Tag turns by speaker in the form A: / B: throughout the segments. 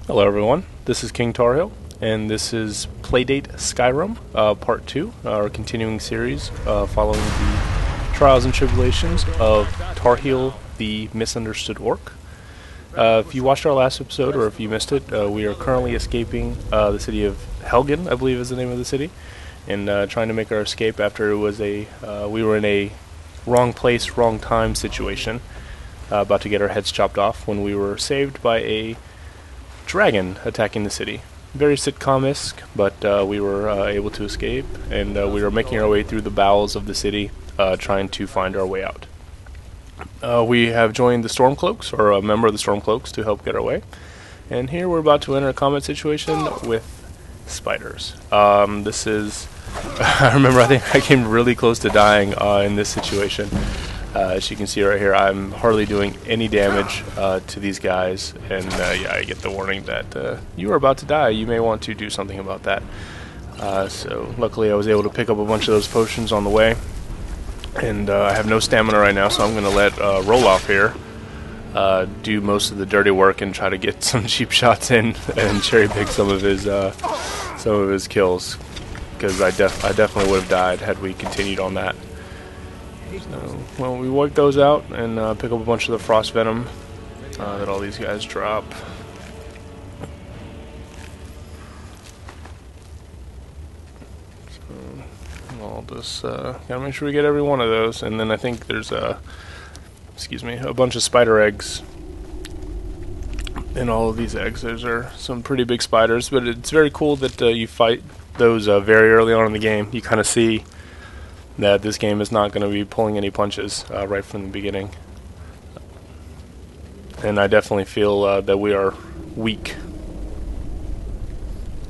A: Hello everyone, this is King Tarheel, and this is Playdate Skyrim, Part 2, our continuing series following the trials and tribulations of Tarheel, the misunderstood orc. If you watched our last episode, or if you missed it, we are currently escaping the city of Helgen, I believe is the name of the city, and trying to make our escape after it was we were in a wrong place, wrong time situation, about to get our heads chopped off when we were saved by a dragon attacking the city. Very sitcom-esque, but we were able to escape, and we were making our way through the bowels of the city, trying to find our way out. We have joined the Stormcloaks, or a member of the Stormcloaks, to help get our way. And here we're about to enter a combat situation with spiders. This is... I remember, I think I came really close to dying in this situation. As you can see right here, I'm hardly doing any damage to these guys, and yeah, I get the warning that you are about to die. You may want to do something about that. So luckily I was able to pick up a bunch of those potions on the way, and I have no stamina right now, so I'm going to let Roloff here do most of the dirty work and try to get some cheap shots in and cherry pick some of his kills, because I definitely would have died had we continued on that. So, well, we wipe those out and pick up a bunch of the frost venom that all these guys drop. So, I'll just gotta make sure we get every one of those, and then I think there's a bunch of spider eggs in all of these eggs. Those are some pretty big spiders, but it's very cool that you fight those very early on in the game. You kind of see that this game is not going to be pulling any punches right from the beginning. And I definitely feel that we are weak.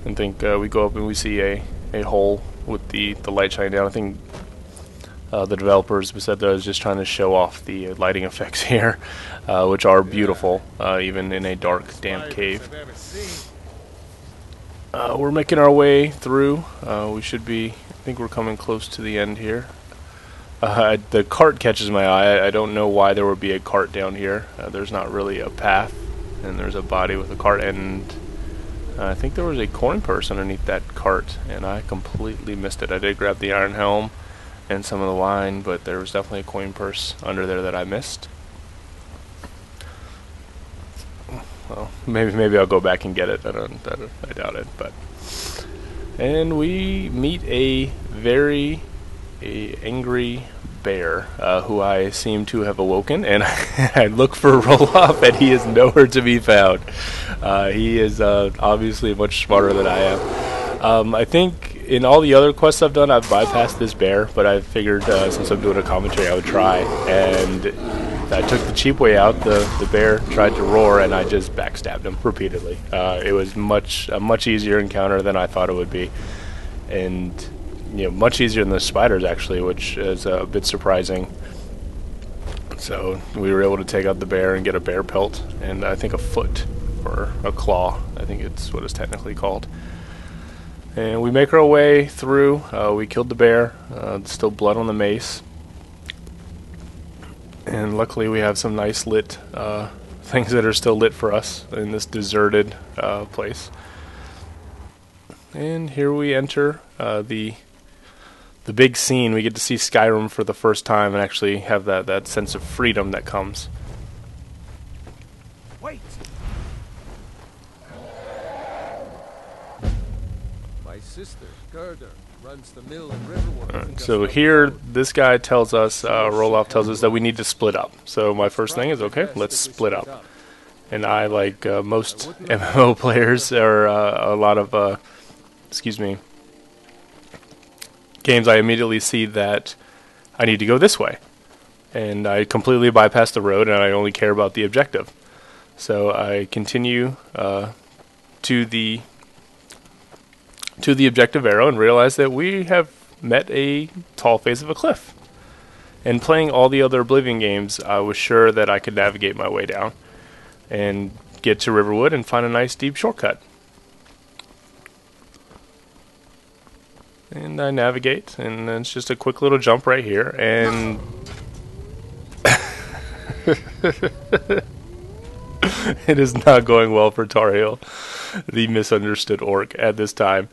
A: I think we go up and we see a hole with the light shining down. I think the developers said that I was just trying to show off the lighting effects here, which are beautiful, even in a dark, damp cave. We're making our way through. We should be... I think we're coming close to the end here. The cart catches my eye. I don't know why there would be a cart down here. There's not really a path, and there's a body with a cart, and I think there was a coin purse underneath that cart, and I completely missed it. I did grab the iron helm and some of the wine, but there was definitely a coin purse under there that I missed. Well, maybe I'll go back and get it. I doubt it, but... And we meet a very angry bear, who I seem to have awoken, and I look for Roloff, and he is nowhere to be found. He is obviously much smarter than I am. I think in all the other quests I've done, I've bypassed this bear, but I figured since I'm doing a commentary, I would try, and I took the cheap way out. The bear tried to roar, and I just backstabbed him repeatedly. It was a much easier encounter than I thought it would be, and much easier than the spiders actually, which is a bit surprising. So we were able to take out the bear and get a bear pelt, and I think a foot or a claw. I think it's what it's technically called. And we make our way through. We killed the bear. Still blood on the mace. And luckily we have some nice lit things that are still lit for us in this deserted place. And here we enter the big scene. We get to see Skyrim for the first time and actually have that sense of freedom that comes.
B: Wait. My sister, Gerda, runs the mill in Riverwood.
A: So here, this guy tells us, Roloff tells us that we need to split up. So my first thing is, okay, let's split up. And I, like most MMO players, or a lot of, games, I immediately see that I need to go this way. And I completely bypass the road, and I only care about the objective. So I continue to the objective arrow and realize that we have met a tall face of a cliff. And playing all the other Oblivion games, I was sure that I could navigate my way down and get to Riverwood and find a nice deep shortcut. And I navigate, and it's just a quick little jump right here, and It is not going well for Tarheel, the misunderstood orc, at this time.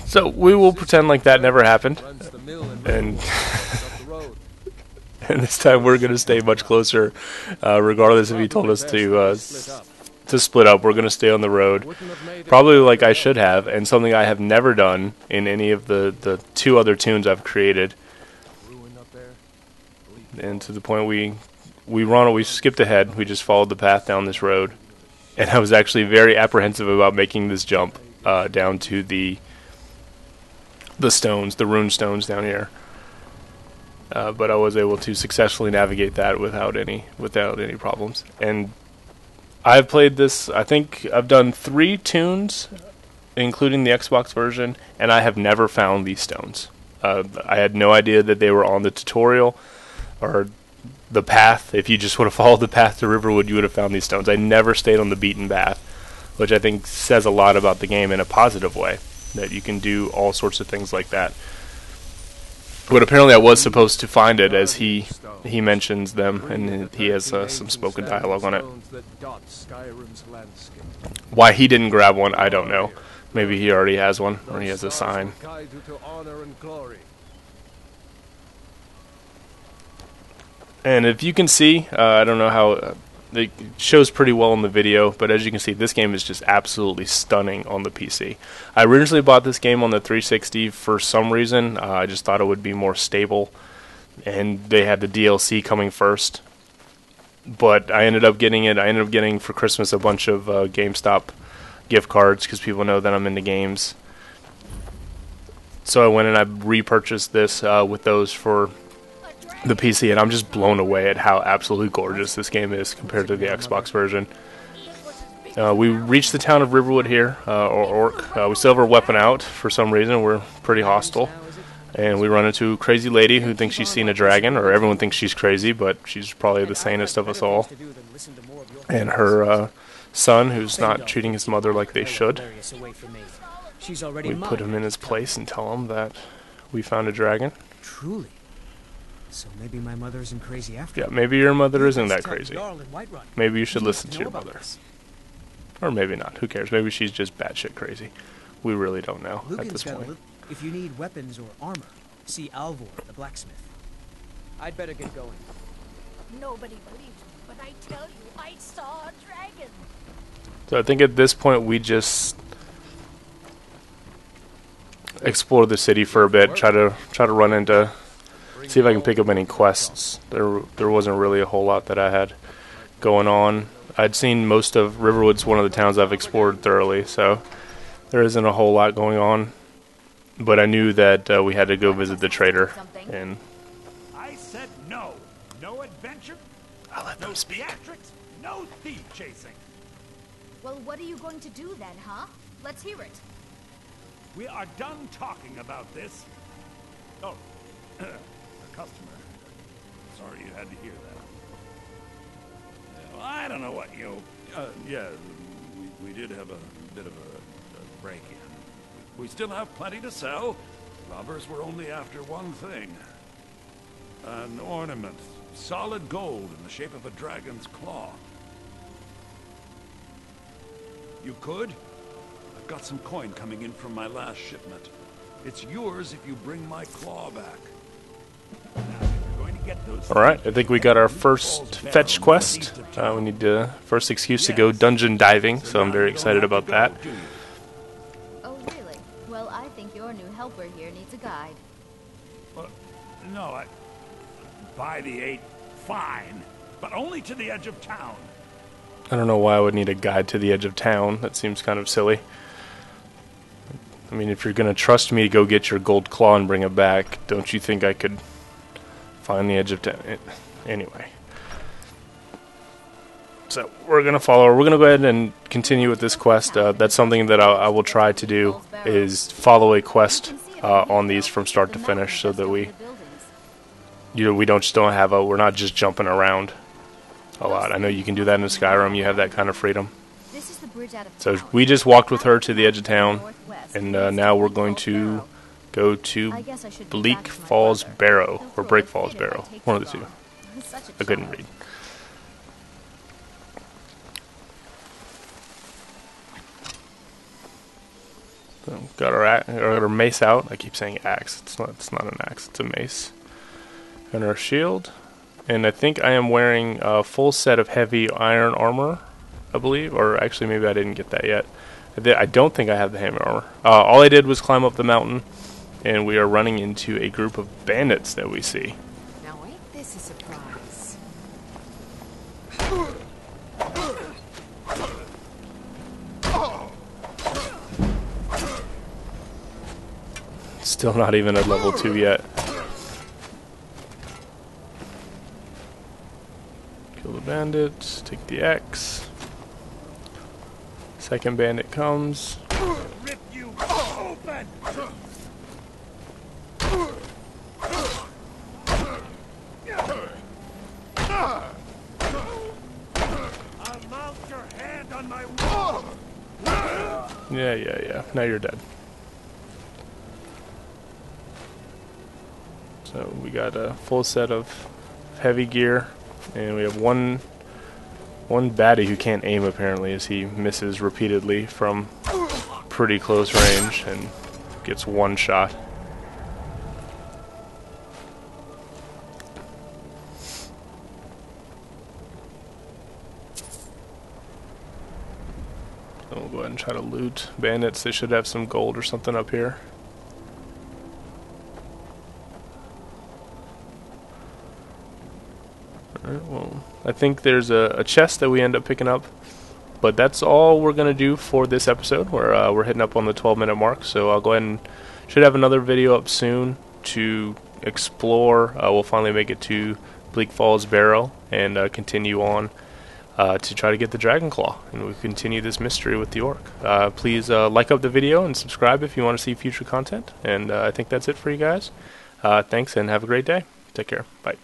A: So we will pretend like that never happened, and and this time we're going to stay much closer, regardless if he told us to split up. We're going to stay on the road, probably like I should have, and something I have never done in any of the 2 other tunes I've created. And to the point we skipped ahead. We just followed the path down this road, and I was actually very apprehensive about making this jump down to the stones, the rune stones down here. But I was able to successfully navigate that without any problems. And I've played this. I think I've done 3 tunes, including the Xbox version, and I have never found these stones. I had no idea that they were on the tutorial or the path. If you just would have followed the path to Riverwood, you would have found these stones. I never stayed on the beaten path, which I think says a lot about the game in a positive way, that you can do all sorts of things like that. But apparently I was supposed to find it, as he mentions them, and he has some spoken dialogue on it. Why he didn't grab one, I don't know. Maybe he already has one, or he has a sign. And if you can see, I don't know how... it shows pretty well in the video, but as you can see, this game is just absolutely stunning on the PC. I originally bought this game on the 360 for some reason. I just thought it would be more stable, and they had the DLC coming first. But I ended up getting it. I ended up getting for Christmas a bunch of GameStop gift cards, because people know that I'm into games. So I went and I repurchased this with those for the PC, and I'm just blown away at how absolutely gorgeous this game is compared to the Xbox version. We reached the town of Riverwood here, or Orc. We still have our weapon out for some reason. We're pretty hostile. And we run into a crazy lady who thinks she's seen a dragon, or everyone thinks she's crazy, but she's probably the sanest of us all. And her son, who's not treating his mother like they should. We put him in his place and tell him that we found a dragon.
C: Truly. So maybe my mother isn't crazy after all.
A: Yeah, maybe your mother isn't that crazy. Maybe you should listen to your mother. Or maybe not. Who cares? Maybe she's just batshit crazy. We really don't know at this point.
C: If you need weapons or armor, see Alvor, the blacksmith. I'd better get going.
D: Nobody believes me, but I tell you, I saw a dragon.
A: So I think at this point we just explore the city for a bit, try to run into... see if I can pick up any quests. There wasn't really a whole lot that I had going on. I'd seen most of Riverwood's one of the towns I've explored thoroughly, so there isn't a whole lot going on. But I knew that we had to go visit the trader, and
E: I said no. No adventure.
A: I'll let them speak.
E: Theatrics, no thief chasing.
D: Well, what are you going to do then, huh? Let's hear it.
E: We are done talking about this. Oh, a customer. Sorry you had to hear that. Well, I don't know what you... yeah, we did have a bit of a break-in. We still have plenty to sell. Robbers were only after one thing. An ornament. Solid gold in the shape of a dragon's claw. You could? I've got some coin coming in from my last shipment. It's yours if you bring my claw back.
A: Alright, I think we got our first fetch quest. We need the first excuse to go dungeon diving, so I'm very excited about that.
D: Oh, really? Well, I think your new helper here needs a guide.
E: No, by the 8, fine, but only to the edge of town.
A: I don't know why I would need a guide to the edge of town. That seems kind of silly. I mean, if you're going to trust me to go get your gold claw and bring it back, don't you think I could find the edge of town? Anyway. So, we're going to follow her. We're going to go ahead and continue with this quest. That's something that I will try to do, is follow a quest on these from start to finish, so that we we're not just jumping around a lot. I know you can do that in Skyrim. You have that kind of freedom. So we just walked with her to the edge of town, and now we're going to go to Bleak Falls Barrow, or Break Falls Barrow, one of the two. I couldn't read. Got our mace out. I keep saying axe. It's not an axe. It's a mace. And our shield. And I think I am wearing a full set of heavy iron armor, I believe. Or actually, maybe I didn't get that yet. I don't think I have the hammer armor. All I did was climb up the mountain, and we are running into a group of bandits that we see.
F: Now ain't this a surprise?
A: Still not even at level 2 yet. Kill the bandits, take the axe. Second bandit comes.
E: Rip you open! I'll mount your hand on my wall!
A: Yeah. Now you're dead. So we got a full set of heavy gear, and we have one baddie who can't aim apparently, as he misses repeatedly from pretty close range and gets one shot. So we'll go ahead and try to loot bandits. They should have some gold or something up here. Alright, well, I think there's a chest that we end up picking up, but that's all we're going to do for this episode. We're hitting up on the 12-minute mark, so I'll go ahead and should have another video up soon to explore. We'll finally make it to Bleak Falls Barrow and continue on to try to get the Dragon Claw, and we'll continue this mystery with the orc. Please like up the video and subscribe if you want to see future content, and I think that's it for you guys. Thanks, and have a great day. Take care. Bye.